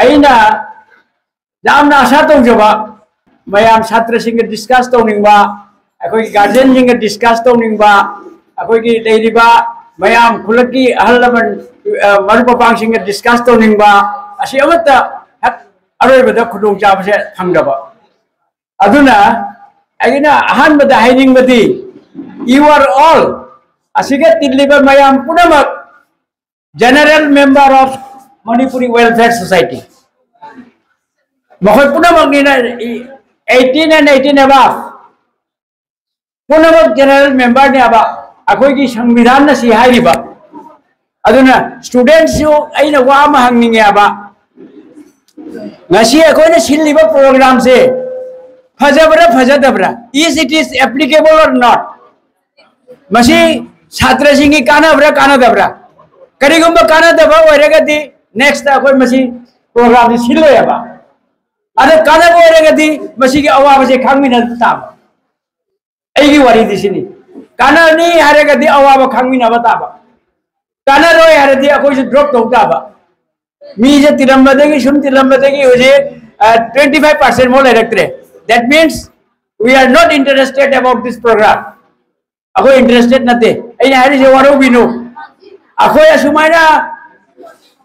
अना यामना आशा तौजबा मैम छात्र सिंह डिस्कस तौनिंगबा अखोई गार्जियन सिंह डिस्कस तौनिंगबा अखोई लेरिबा मैम खुलकी अहल लमन मरुपपांग सिंह डिस्कस तौनिंगबा असी अमत्ता अरोइबदा खुदोंग चाबसे फंगदबा अदुना अगिना अहानबदा हाइनिंगबदी you are all asiga tilliba mayam punamak general member of Manipuri Welfare Society mahoy punamak ni 18 and 18 above punamak general member ni aba akoi ki संविधान na si hairiba aduna students yu aina wa ma hangninge aba ngasi akoi na silliba program se fajabra fajadabra is it is applicable or not मसी छात्र Singh कानब्रा कानदब्रा करिगुम कानदबा ओइरगदि next अखोय मसी programme सिलोयबा अदे कानब ओइरगदि मसी के अवाबसे खांगमिना ताब एगी वारी दिसिनि काननि हारगदि अवाब खांगमिना बताबा कानरोय हारदि अखोय ड्रॉप तौताबा मी जे तिरंबदेगी सुन तिरंबदेगी होजे 25% मोर लेरक्त्रे that means we are not interested about this program अखो इंटरेस्टेड नते अइना हारि जे वारो बिनु अखो असुमाइना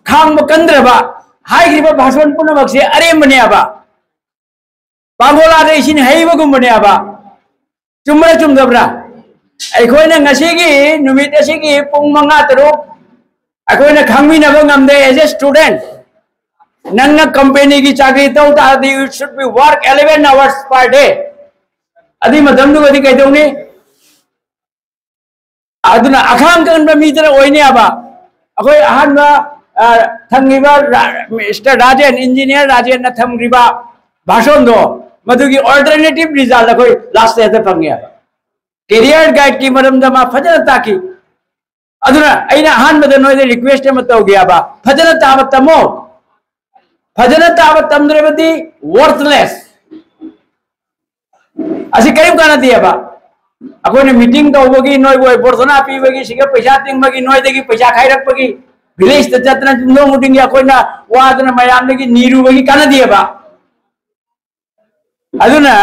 खांग मकंद्रबा हाइग्रिबा भाषण पुनमकसे अरे मनेबा बांगोला दे इसिन हैबगुम मनेबा चुमरा चुमदब्रा अखोइना ngasiगी नुमित असिगी पुंग मंगा तरो अखोइना खांगमिनाबा ngamde as a student नंगना कंपनी की चाकरी तौ ता you should be work 11 hours per day अदि मदमदु गदि कैदौनी अदुना अखांग कनबा मीदरा ओइने आबा अखोय अहानबा थंगिबा मिस्टर राजेन इंजीनियर राजेन न थंगिबा भाषण दो मधुगी अल्टरनेटिव रिजल्ट अखोय लास्ट एते फंगे करियर गाइड की मरम दमा फजन ताकी अदुना अइना अहानबा नोय रिक्वेस्ट म तौगियाबा फजन ताब तमो फजन ताब तमद्रेबदी वर्थलेस असि करिम काना दियाबा अखोने मीटिंग तौबगी नोय बोय बोर्सना पीबगी सिगे पैसा तिंगबगी नोय देगी पैसा खाइरकबगी विलेज त जतना नो मीटिंग या कोइना वादना मयामदगी नीरुबगी काना दिएबा अदुना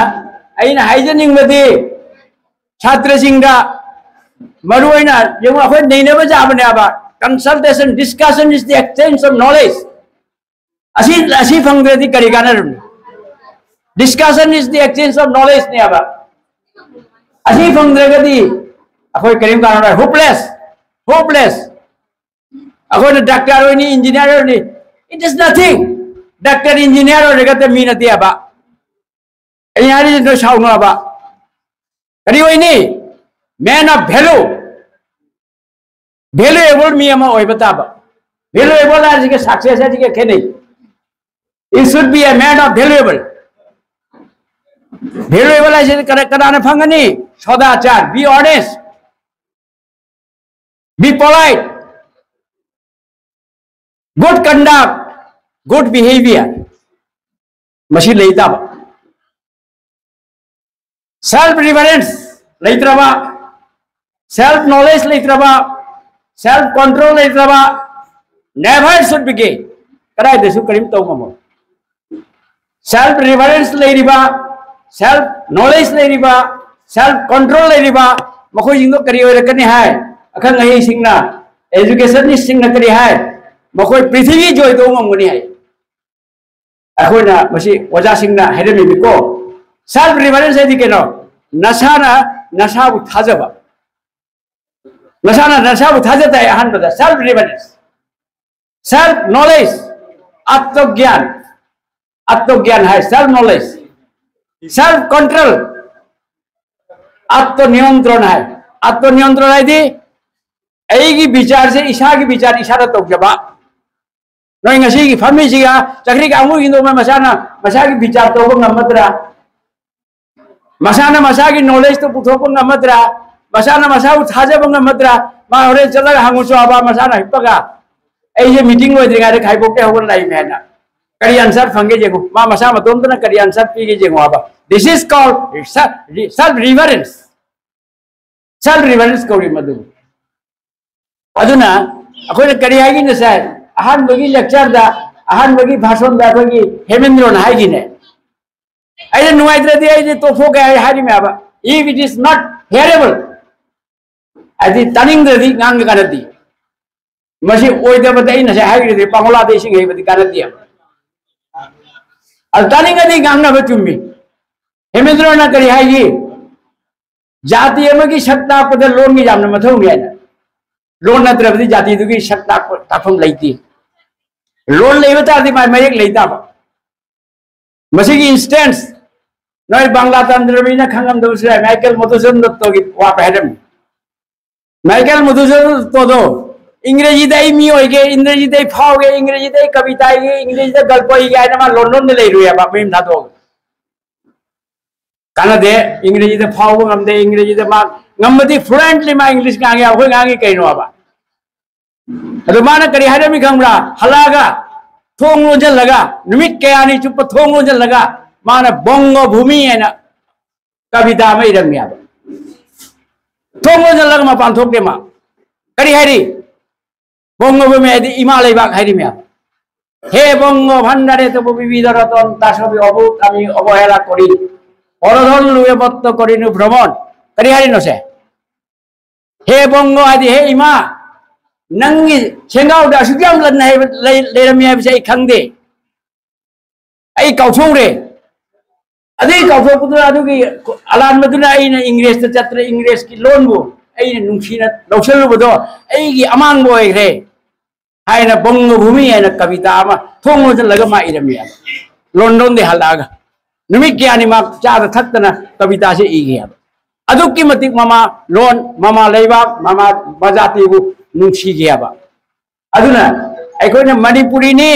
अइना हाइजनिंगबदी छात्र सिंगदा मरुइना जेमो अखोय नैनबा जाबनेबा consultation discussion is the exchange of knowledge असी फंगदि करि कानरुन discussion is the exchange of knowledge ने आबा असी फंगद्रगदि अखोय करिम कानरा होपलेस अखोय डॉक्टर होनी इंजीनियर होनी it is nothing doctor engineer होरगत मी नते आबा एयारि नो साउनो आबा करि होइनी मैन ऑफ वैल्यूएबल मी अमा ओइ बताबा वैल्यूएबल आज के सक्सेस आज के खेनै it should be a man of valuable आज कदाना फंगनी सदाचार be honest be polite good conduct good behaviour मसी लेताबा सेल्फ रिफरेंस लेत्रबा सेल्फ नॉलेज लेत्रबा सेल्फ कंट्रोल लेत्रबा नेवर शुड बी गे कदाय देसु करिम तौमो सेल्फ रिफरेंस लेरिबा सेल्फ नॉलेज लेरिबा सेल्फ कंट्रोल लेरिबा मखोय जिंगो करि ओरकनि हाय अखंग हई सिंगना एजुकेशन नि सिंगना करि हाय मखोय पृथ्वी जोय दो मंगनि हाय अखोयना मसी ओजा सिंगना हेरमि बिको सेल्फ रिफरेंस एदि केनो नसाना नसाबु थाजबा नसाना नसाबु थाजता है अहानबदा सेल्फ रिफरेंस सेल्फ नॉलेज आत्मज्ञान है सेल्फ नॉलेज सेल्फ कंट्रोल आत्मनियंत्रण है आत्मनियंत्रण है दी एगी विचार से ईशा की विचार इशारा तौजबा नोय ngasi की फमी सिगा चक्री का अमु हिंदो में मसाना मसा की विचार तौब ngमद्रा मसाना मसा की नॉलेज तो पुथोप ngमद्रा मसाना मसा थाजब ngमद्रा मा होरे चलगा हांगुसो आबा मसाना हिपगा ए जे मीटिंग होइद्रिगा रे खाइबोके होगन लाई मेना करी आंसर फंगे जेगो मा मसा मतोम तना करी आंसर पीगे जेगो आबा this is called self reference कौरी मधु अदुना अखोय करी हागी न सर अहान बगी लेक्चर दा ahal bagi bhasan da ko gi Hemendra na hai gi ne ai nuai tra di ai to fo ga hai me aba if it is not hearable adi taning di ngang ga di masi oi da ba dai na sai hai gi di pangola de sing hai ba di ga di al taning di ngang na ba chummi Hemendra na kari hai gi जाति की शक्ता पद loan की जामना मथौ गया loan नत्रबदी जाति की शक्ता ताफम लेती लोन ले बता दी मैं एक लेता मसी की इंस्टेंस नय बांग्ला तंत्र में ना खंगम दूसरे माइकल मधुसूदन दत्त की वा पहरम माइकल मधुसूदन दत्त दो इंग्रेजी दई मी होगे इंग्रेजी दई फाओगे इंग्रेजी दई कविता है इंग्रेजी दई गल्प है ना लंदन ले रुया बाप में ना दो कानदे इंग्रेजी दे फाव ngam de इंग्रेजी दे मा ngam fluently ma english ngang ya hoi ngang kai no ba adu mana kari hada mi khangra halaga thong lo jal laga numit kaya ni chup thong lo jal laga mana bongo bhumi ena kavita mai ram ya thong lo jal laga ma pan thok de ma kari hari bongo bhumi adi imalai ba hari me he bongo bhandare to bibidoraton tasobi obut ami obohela kori অরধন লুয়ে বত্ত করিনু ভ্রমণ করি হারি নসে হে বঙ্গ আদি হে ইমা নঙ্গি সেঙ্গাও দা Sujam loan hey লেরমিয়া বিসে খংদে I কাউথোরে আদি কাউথো Kudu আদুগি আলান মদুনা আইনা ইংরেজ তে চাত্রে ইংরেজ কি লোন বো আইনা নুংসিনা লৌসল বদো আইগি আমাং বয় রে হাইনা বঙ্গ ভূমি আইনা কবিতা আমা থোংো জ লগা মা ইরমিয়া লন্ডন দে হালাगा नुमित क्या निमा चार थकतना कविता से ई गया अदुकी मतिक मामा लोन मामा लेबाक मामा बजाती वो नुंसी गया बा अदुना अखोने मणिपुरी ने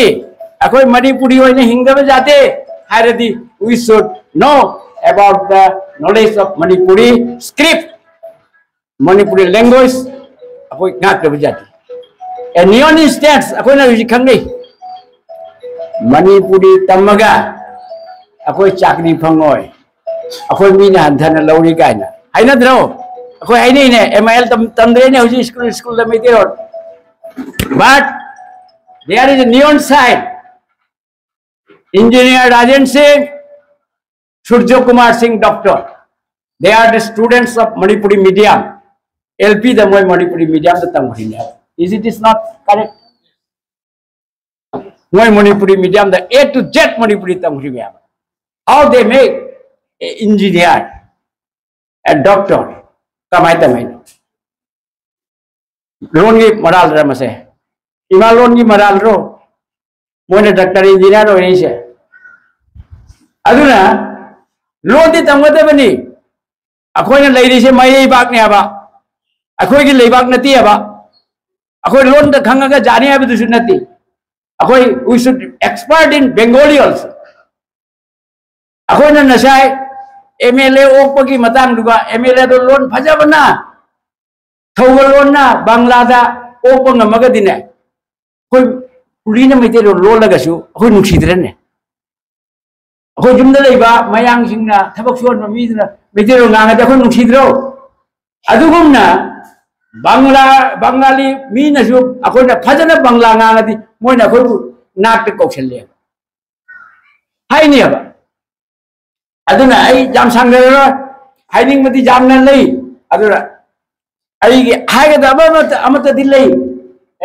अखोय मणिपुरी होने हिंगबे जाते हायरदी we should know about the knowledge of Manipuri script Manipuri language अखोय नाक बे जाती a neon instance अखोय ना खंगै मणिपुरी तमगा अखोई चाकरी फंगोय अखोई मीना हंथन लौरी गायना हाइना द्रो अखोई हाइनी ने एमएल तमद्रे ने हुजी स्कूल द मेते road but there is a neon side engineer Rajendra Singh Surya Kumar Singh doctor they are the students of Manipuri medium LP द मोय मणिपुरी मीडियम द तंगरिने is it is not correct मोय मणिपुरी मीडियम द ए टू जेड मणिपुरी तंगरि में how they make an engineer, a doctor, kamai tamai. Loan की moral रहा मसे, इमाल लोन की मराल रो, मोने डॉक्टर इंजीनियर हो नहीं से. अदुना लोन ती तंगते बनी, अखोई ने लेडी से माये बाग ने आबा, अखोई की लेबाग नती आबा, अखोई लोन तो खंगा का जाने आबे दूसरी नती, अखोई we should expert in Bengali also. अखोई ने नशाए एमएलए ओपो की मतंग दुगा एमएलए तो लोन फजबना थौगल लोन ना बांग्लादा ओपो ngamaga dine कोई पुरीना मेते लोन लगसु अखोई नुक्सिद्रने अखोई जुमदा लेबा मयांग सिंगना थबक सोन मीदना मेते रो ngang da अखोई नुक्सिद्रो अदुगुमना बांगाली मीनसु अखोई ना फजना बांग्ला ngang दी मोइना अखोई नाक कौशल्य हाइनि अबा अदुना आई जाम सांगरो हाइनिंग मति जाम न लई अदुना आई गे हाइगे दबा मत अमत दिल्लै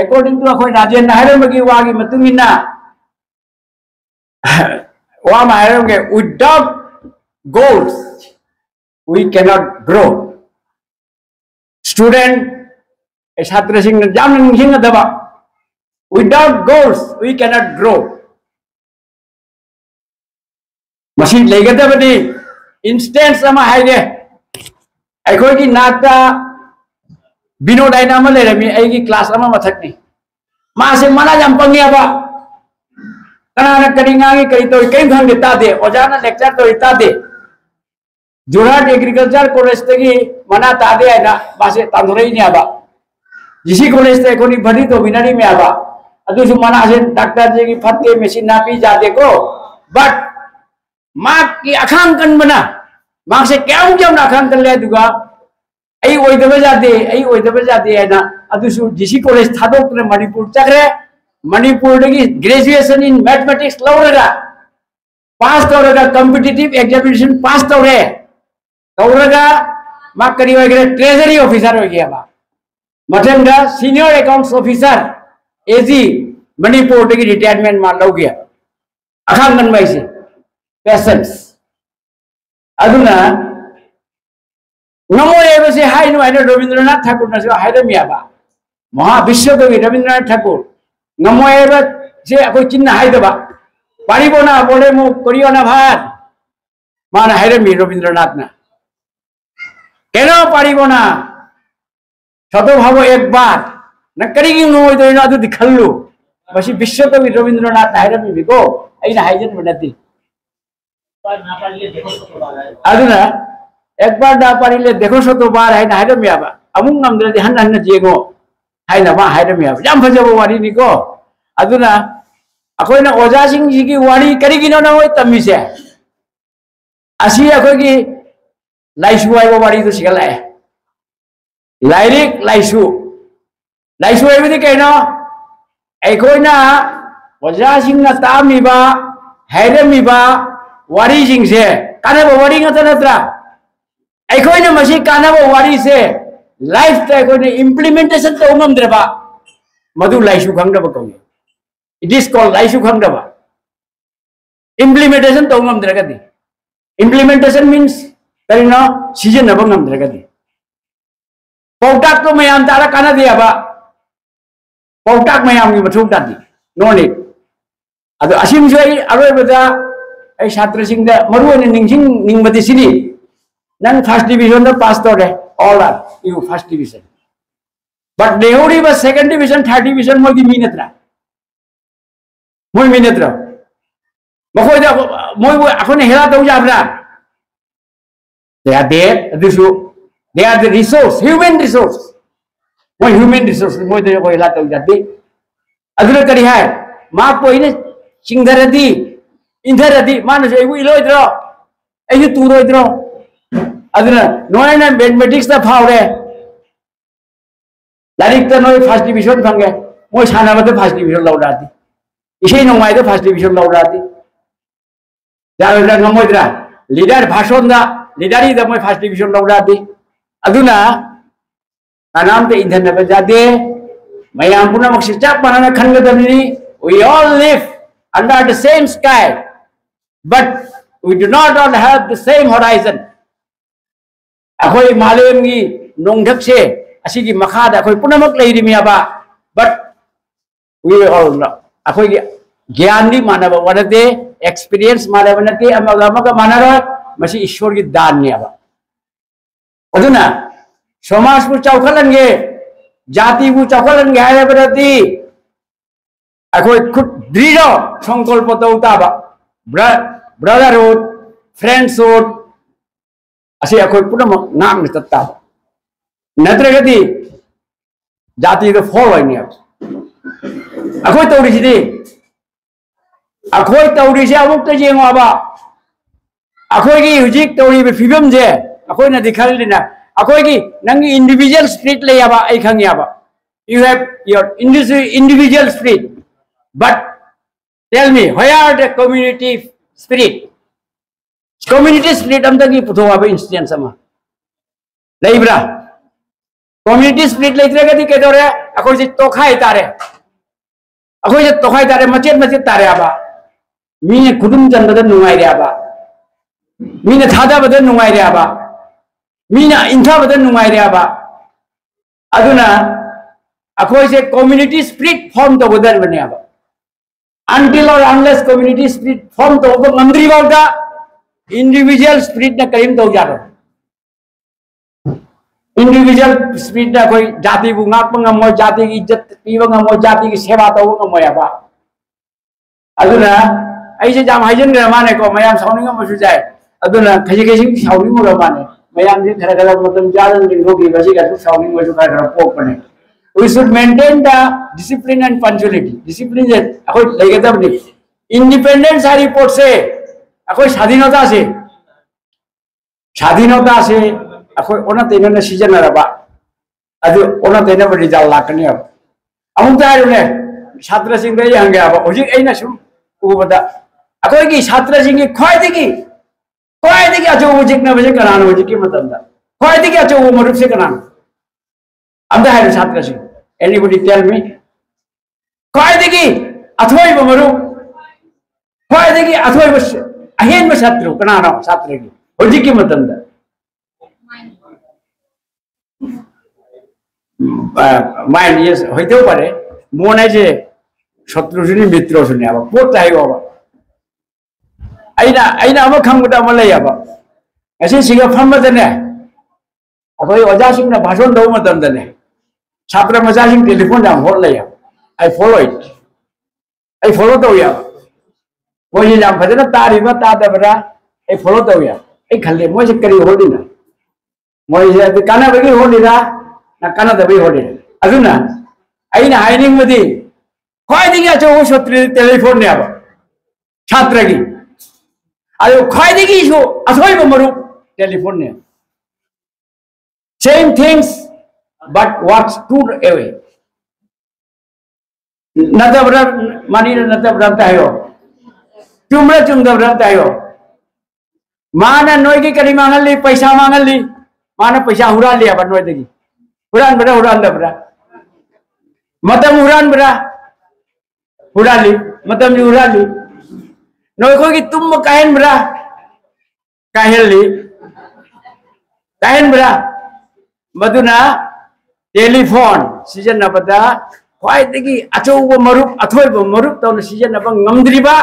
अकॉर्डिंग टू अखोई राजेंद्र हाइरमगी वागी मतुंगिना वा माइरमगे without goals we cannot grow student छात्र सिंह जाम सिंह दबा without goals we cannot grow machine लेगदबनी इंस्टेंस अमा हाइगे अखोई की नाता बिनोदाइना अमा लेरमी आइगी क्लास अमा मथकनी मासे मना जाम पंगियाबा कनाना करिंगागी कई तो कई खंग तादे ओजाना लेक्चर तो इतादे जोरहाट एग्रीकल्चर कॉलेज तगी मना तादे आइना मासे तांदुरैनी आबा जिसी कॉलेज ते कोनी भरी तो बिनारी में आबा अदुसु मना से डॉक्टर जी की फत्ते मशीन नापी जाते को बट मार्क की अखांकन बना मार्क से क्या मुझे हम अखांकन ले दूँगा ऐ वही दबे जाते है ना अदुसु जिसी कॉलेज था तो अपने मणिपुर चक्रे Manipur graduation in mathematics lauraga pass tauraga competitive examination pass tauraga ma kari hoigera treasury officer hoigia ba mathanga senior accounts officer AG Manipur retirement ma laugia akhangan maise patience aduna namo ebase hainu haina Rabindranath Thakur na haidamiya ba maha Vishwakavi Rabindranath Thakur namo eba je akoi chinna haidaba paribona bole mo koriyo na bhat mana haidami Rabindranath na keno paribona shoto bhabo ekbar na karigi noi doina adu dikhallu basi Vishwakavi Rabindranath haidami biko aina haijan banati aduna ekbar da parile dekho shoto bar haina haidami aba amung namdradi hanna hanna jego haina ba haidami aba jam phajabo wari ni ko aduna akoina oja singh ji ki wari karigi no na hoi tamise asi akoi ki laisu ai bo wari to sigala lairik laisu laisu ai bi kaino aikoina oja singh na tami ba haidami ba wari singh se kana bo wari ngata natra aikoina masi kana bo wari se life ta aikoina implementation to ngamdre ba madu laisu khangda ba ko it is called laisu khangda ba implementation to ngamdre gadi implementation means karina season na ba ngamdre gadi pautak to mayam tara kana dia ba pautak mayam gi mathuk tadi no need ado asim joi aroi bada ai chhatra singh da maru ne ningsing ningbati sini nan first division da pass tore all are you first division but Nehuri was second division third division moi gi minatra moi minatra makoi da moi akone hela tau jabra they are there they are the resource human resource moi human resource moi de ko hela tau jati aduna kari hai ma ko ine singharadi indharadi manu ai wi loidro ai tu loidro aduna noina mathematics da phawre larik ta noi first division phange moi sana ba first division laudati isei nongai da first division laudati jaira ngamoidra leader bhashon da leaderi da moi first division laudati aduna anam te indhan ba jade mayam puna mak chap manana khangadamni we all live under the same sky but we do not all have the same horizon akoi malem gi nongdak se asigi makhada akoi punamak leiri miaba but we all know akoi gi gyan ni manaba wanate experience manaba nate amaga manara masi ishwar gi dan ni aba aduna samaj bu chawkhalange jati bu chawkhalange hare berati akoi khud dridho sankalpa tautaba brotherhood friendshood asi akoi punamak ngam ni tattaba natragati jati the following years akoi taurisi akoi taurisi amuk ta jengo aba akoi gi hujik tauri be fibam je akoi na dikhalina akoi gi nangi individual spirit le aba ai khangi aba you have your individual spirit but tell me where the community spirit amtagi putho aba instance ama leibra community spirit leitragati kedore akoi je tokhai tare machet tare aba mine kudum janbada nungai re aba mine thada bada nungai re aba mina intha bada nungai re aba aduna akoi je community spirit form to godar bane aba until or unless community spirit form to ngamdri balda individual spirit na karim to jaro individual spirit na koi jati bu ngak ngamo jati ki izzat piwa ngamo jati ki seva to ngamo aba aduna ai je jam haijen ga mane ko mayam sauni ngam su jai aduna khaji sauni mo ga mane mayam je khara matam jalan din rogi basi ga su sauni mo su khara pok pane we should maintain the discipline and punctuality discipline je akoi lege tab ni independence R report se akoi স্বাধীনতা আছে akoi ona tena season araba adu ona tena result lakani ab amuk ta ne छात्र सिंह दे हंगे अब होजी एना सुम उबदा अखोई की छात्र सिंह की खोई दी अचो होजिक न बजे कनान होजिक की मतंदा खोई दी अचो मरुप से कनान अंदा है छात्र सिंह एनीबॉडी टेल मी खोई दी अथोई मरुप खोई दी अथोई बस अहेन में छात्र कनान छात्र की होजिक की मतंदा माइंड ये होइते पारे मोनाय जे शत्रुजुनि मित्रजुनि अब पोत हायो अब अइना अब खंगबदा म लय अब असे सिगा फमदने अखोय ओजा सिंगना भाषण दौ मतमदने छात्र मजा सिंग टेलीफोन दा होर लय आई फॉलो तो या मोय जाम फदना तारिबा तादबरा आई फॉलो तो या आई खले मोय से करी होदिना मोय से काना बगी होदिना ना काना दबई होदे अदुना अइना हाइनिंग मदी खोइदिगी अचो शत्रु टेलीफोन ने अब छात्र की अयो खोइदिगी सो असोय मरु टेलीफोन ने same things but what's to away नदबरा मानी नदबरा तायो चुमदबरा तायो माना नोय की करी मांगली पैसा मांगली माना पैसा हुरा लिया बन नोय दगी हुरान दबरा मतम हुराली मतम हुराली नोय को की तुम काहेन बरा काहेन बरा मधुना टेलीफोन सीजन नबदा ख्वाइदगी अचौब मरुप अथोइब मरुप तौन सीजन नब ngमद्रिबा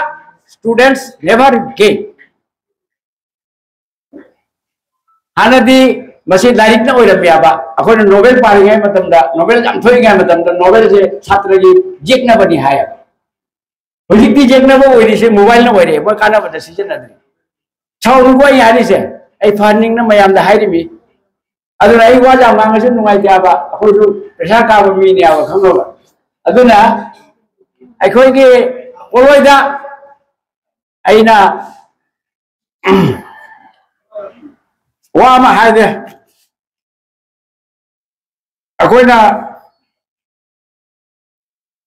स्टूडेंट्स नेवर गेट हानदी मसी लाइक न ओइरम याबा अखोन नोबेल पारिगे मतमदा नोबेल जाम थोइगे मतमदा नोबेल से छात्र की जेकना बनी हाय होजिकती जेकना बो ओइरि से मोबाइल न ओइरे बो काना बदा सीजन नदि छाउ को यारि से ए फंडिंग न मयाम दा हाइरिमी अदुना आई वा जाम मांगसे नुंगाइ जाबा अखोजु पैसा काबो मी ने आबा खंगोबा अदुना अखोय के ओलोइदा आइना वामा हादे अखोइना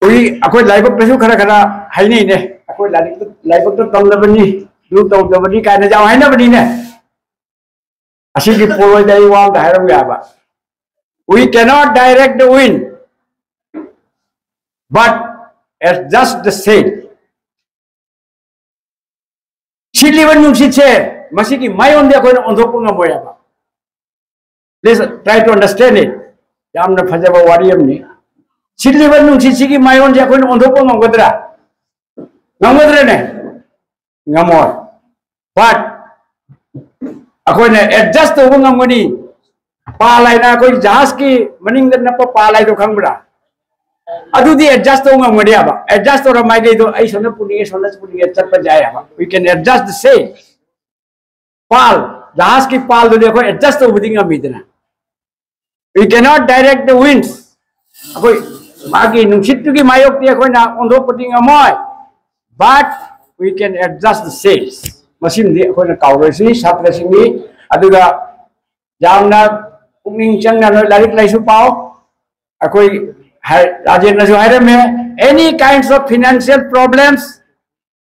उई अखोइ लाइबक पेसु खरा खरा हाइनी ने अखोइ लाइबक तो तंगदबनी दु तंगदबनी काने जाव हाइना बनी ने असी की पोलोइदा ई वाम दा हारम याबा we cannot direct the wind but as just the same Chiliwan nungsiche masiki mai on the akhoi ondhok ngamoya ba please try to understand it yamna phajaba wari amni Chiliwan nungsichi ki mai on the akhoi ondhok ngamgodra ne ngamoy but akhoi ne adjust to ngamoni palai na koi jahaz ki maning na pa palai do khangbra adu di adjust to ngamodi aba adjust to mai dei do ai sona puninge chat pa jaya aba we can adjust the same pal jahaz ki pal do dekho adjust to buding amidna we cannot direct the winds akoi magi nungsit tu ki mayok ti akoi na ondo puting amoy but we can adjust the sails machine di akoi na kauroi si satra singi aduga jamna पुनिंग चंगना लाइक लाइसु पाओ अकोई राजेंद्र जो है में any kinds of financial problems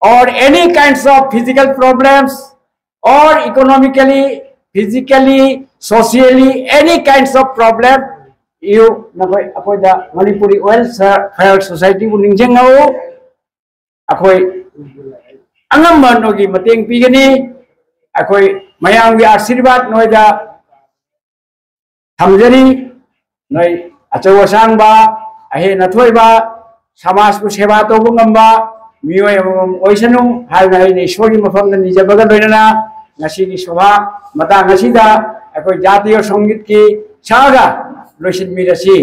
or any kinds of physical problems or economically physically socially any kinds of problem you nakoi akoi da Manipuri welfare society puning jengau akoi angam no gi mateng pigani akoi mayang gi आशीर्वाद noida हमजरी नई अचौ असांबा अहे नथोइबा समाज को सेवा तौब ngamba मियोय ओइसनु हाइनाय नि ईश्वरी मफम निजबगा लोइना ngasi की शोभा मता ngasi दा अकोइ जातीय संगीत की सागा लोइसिन मिरसी